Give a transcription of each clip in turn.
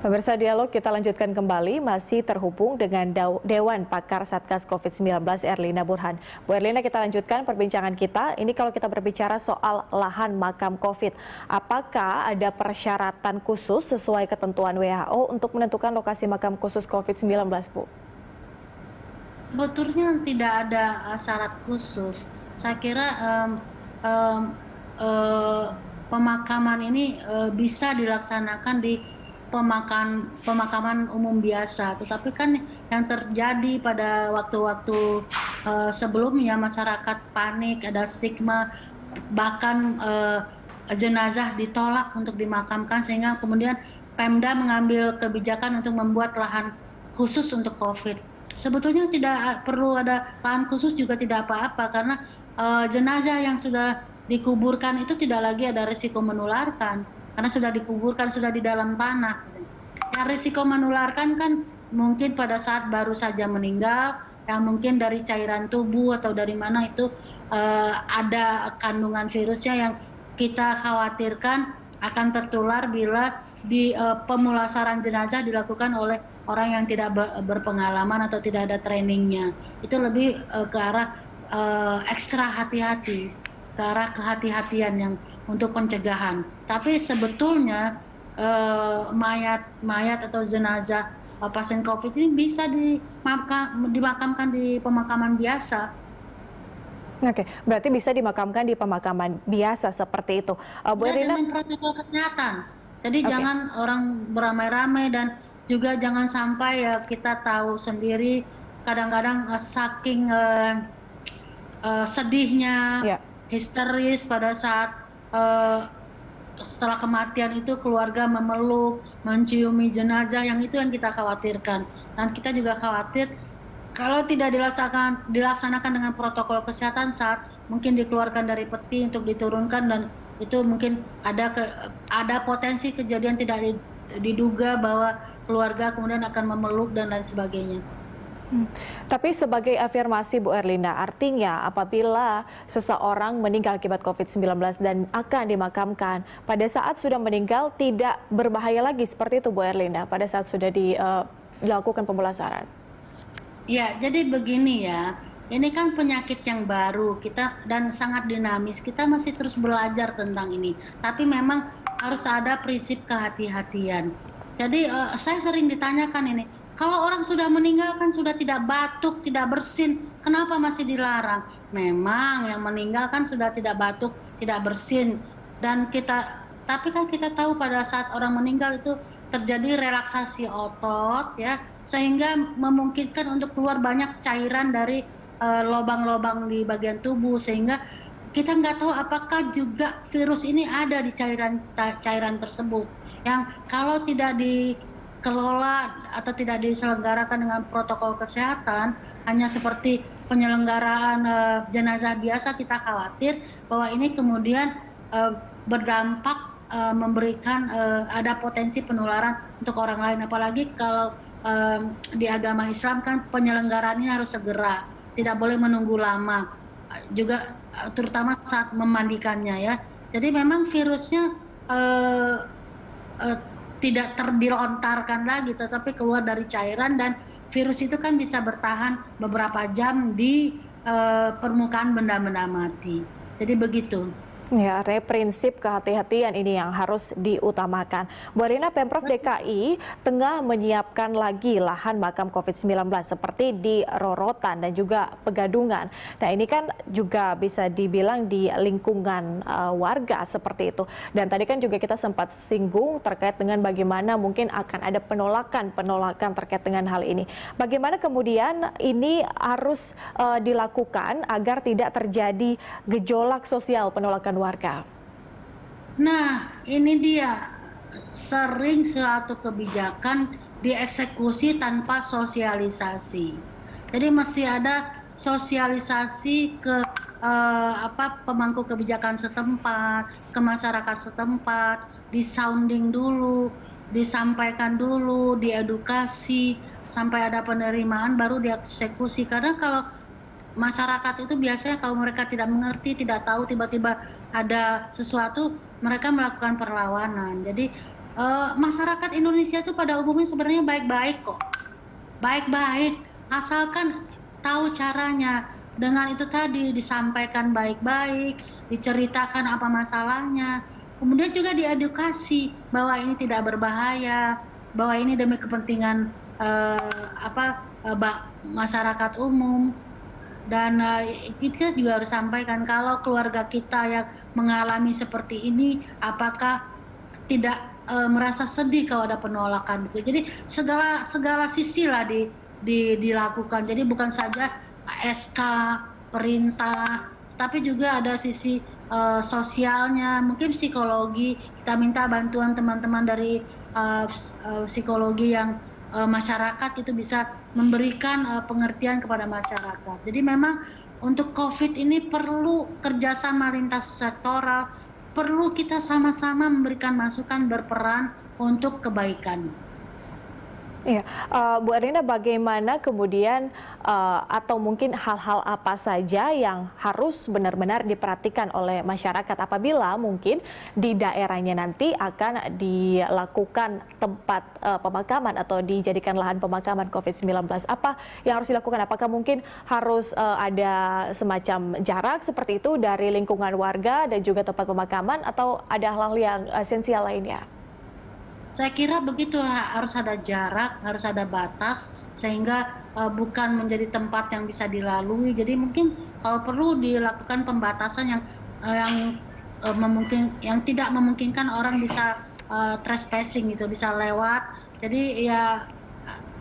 Pemirsa Dialog kita lanjutkan kembali, masih terhubung dengan Dewan Pakar Satgas COVID-19 Erlina Burhan. Bu Erlina, kita lanjutkan perbincangan kita. Ini kalau kita berbicara soal lahan makam COVID, apakah ada persyaratan khusus sesuai ketentuan WHO untuk menentukan lokasi makam khusus COVID-19, Bu? Sebetulnya tidak ada syarat khusus. Saya kira pemakaman ini bisa dilaksanakan di pemakaman umum biasa, tetapi kan yang terjadi pada waktu-waktu sebelumnya masyarakat panik, ada stigma, bahkan jenazah ditolak untuk dimakamkan, sehingga kemudian Pemda mengambil kebijakan untuk membuat lahan khusus untuk COVID. Sebetulnya tidak perlu ada lahan khusus, juga tidak apa-apa, karena jenazah yang sudah dikuburkan itu tidak lagi ada risiko menularkan, karena sudah dikuburkan, sudah di dalam tanah. Yang risiko menularkan kan mungkin pada saat baru saja meninggal, yang mungkin dari cairan tubuh atau dari mana itu ada kandungan virusnya yang kita khawatirkan akan tertular bila di pemulasaran jenazah dilakukan oleh orang yang tidak berpengalaman atau tidak ada trainingnya. Itu lebih ke arah ekstra hati-hati, ke arah kehati-hatian yang untuk pencegahan. Tapi sebetulnya mayat atau jenazah pasien COVID ini bisa dimakamkan di pemakaman biasa. Oke, berarti bisa dimakamkan di pemakaman biasa seperti itu. Bu Erlina, dengan protokol kesehatan. Jadi jangan orang beramai-ramai, dan juga jangan sampai ya kita tahu sendiri kadang-kadang saking sedihnya, histeris pada saat setelah kematian itu keluarga memeluk, menciumi jenazah, yang itu yang kita khawatirkan. Dan kita juga khawatir kalau tidak dilaksanakan dengan protokol kesehatan saat mungkin dikeluarkan dari peti untuk diturunkan, dan itu mungkin ada potensi kejadian tidak diduga bahwa keluarga kemudian akan memeluk dan lain sebagainya. Tapi sebagai afirmasi Bu Erlina, artinya apabila seseorang meninggal akibat COVID-19 dan akan dimakamkan, pada saat sudah meninggal tidak berbahaya lagi seperti itu Bu Erlina, pada saat sudah dilakukan pemulasaran? Ya, jadi begini ya, ini kan penyakit yang baru kita dan sangat dinamis, kita masih terus belajar tentang ini. Tapi memang harus ada prinsip kehati-hatian. Jadi saya sering ditanyakan ini, kalau orang sudah meninggal kan sudah tidak batuk, tidak bersin, kenapa masih dilarang? Memang yang meninggal kan sudah tidak batuk, tidak bersin, dan tapi kan kita tahu pada saat orang meninggal itu terjadi relaksasi otot, ya, sehingga memungkinkan untuk keluar banyak cairan dari lubang-lubang di bagian tubuh, sehingga kita nggak tahu apakah juga virus ini ada di cairan tersebut, yang kalau tidak dikelola atau tidak diselenggarakan dengan protokol kesehatan, hanya seperti penyelenggaraan jenazah biasa, kita khawatir bahwa ini kemudian berdampak memberikan ada potensi penularan untuk orang lain. Apalagi kalau di agama Islam kan penyelenggaraannya harus segera, tidak boleh menunggu lama, juga terutama saat memandikannya, ya. Jadi memang virusnya tidak dilontarkan lagi, tetapi keluar dari cairan, dan virus itu kan bisa bertahan beberapa jam di permukaan benda-benda mati. Jadi begitu. Ya, artinya prinsip kehati-hatian ini yang harus diutamakan. Bu Erlina, Pemprov DKI tengah menyiapkan lagi lahan makam COVID-19 seperti di Rorotan dan juga Pegadungan. Nah, ini kan juga bisa dibilang di lingkungan warga seperti itu. Dan tadi kan juga kita sempat singgung terkait dengan bagaimana mungkin akan ada penolakan terkait dengan hal ini. Bagaimana kemudian ini harus dilakukan agar tidak terjadi gejolak sosial penolakan warga? Nah, ini dia, sering suatu kebijakan dieksekusi tanpa sosialisasi. Jadi mesti ada sosialisasi ke pemangku kebijakan setempat, ke masyarakat setempat, disounding dulu, disampaikan dulu, diedukasi, sampai ada penerimaan baru dieksekusi. Karena kalau masyarakat itu biasanya kalau mereka tidak mengerti, tidak tahu, tiba-tiba ada sesuatu, mereka melakukan perlawanan. Jadi Masyarakat Indonesia itu pada umumnya sebenarnya baik-baik kok. Baik-baik, asalkan tahu caranya. Dengan itu tadi disampaikan baik-baik, diceritakan apa masalahnya. Kemudian juga diedukasi bahwa ini tidak berbahaya, bahwa ini demi kepentingan masyarakat umum. Dan kita juga harus sampaikan kalau keluarga kita yang mengalami seperti ini, apakah tidak merasa sedih kalau ada penolakan gitu. Jadi segala sisi lah dilakukan. Jadi bukan saja SK, perintah, tapi juga ada sisi sosialnya, mungkin psikologi. Kita minta bantuan teman-teman dari psikologi yang masyarakat itu bisa memberikan pengertian kepada masyarakat. Jadi memang untuk COVID ini perlu kerjasama lintas sektoral, perlu kita sama-sama memberikan masukan, berperan untuk kebaikan. Iya, Bu Erlina, bagaimana kemudian atau mungkin hal-hal apa saja yang harus benar-benar diperhatikan oleh masyarakat apabila mungkin di daerahnya nanti akan dilakukan tempat pemakaman atau dijadikan lahan pemakaman COVID-19? Apa yang harus dilakukan? Apakah mungkin harus ada semacam jarak seperti itu dari lingkungan warga dan juga tempat pemakaman, atau ada hal-hal yang esensial lainnya? Saya kira begitulah, harus ada jarak, harus ada batas, sehingga bukan menjadi tempat yang bisa dilalui. Jadi mungkin kalau perlu dilakukan pembatasan yang tidak memungkinkan orang bisa trespassing gitu, bisa lewat. Jadi ya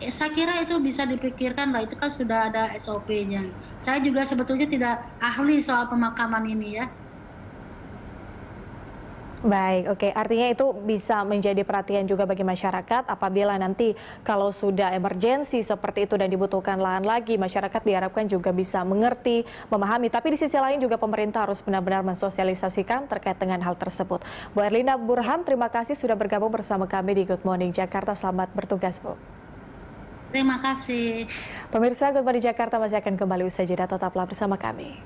saya kira itu bisa dipikirkan lah, itu kan sudah ada SOP-nya. Saya juga sebetulnya tidak ahli soal pemakaman ini ya. Baik, oke. Artinya itu bisa menjadi perhatian juga bagi masyarakat apabila nanti kalau sudah emergensi seperti itu dan dibutuhkan lahan lagi, masyarakat diharapkan juga bisa mengerti, memahami. Tapi di sisi lain juga pemerintah harus benar-benar mensosialisasikan terkait dengan hal tersebut. Bu Erlina Burhan, terima kasih sudah bergabung bersama kami di Good Morning Jakarta. Selamat bertugas, Bu. Terima kasih. Pemirsa, Good Morning Jakarta masih akan kembali usai jeda. Tetaplah bersama kami.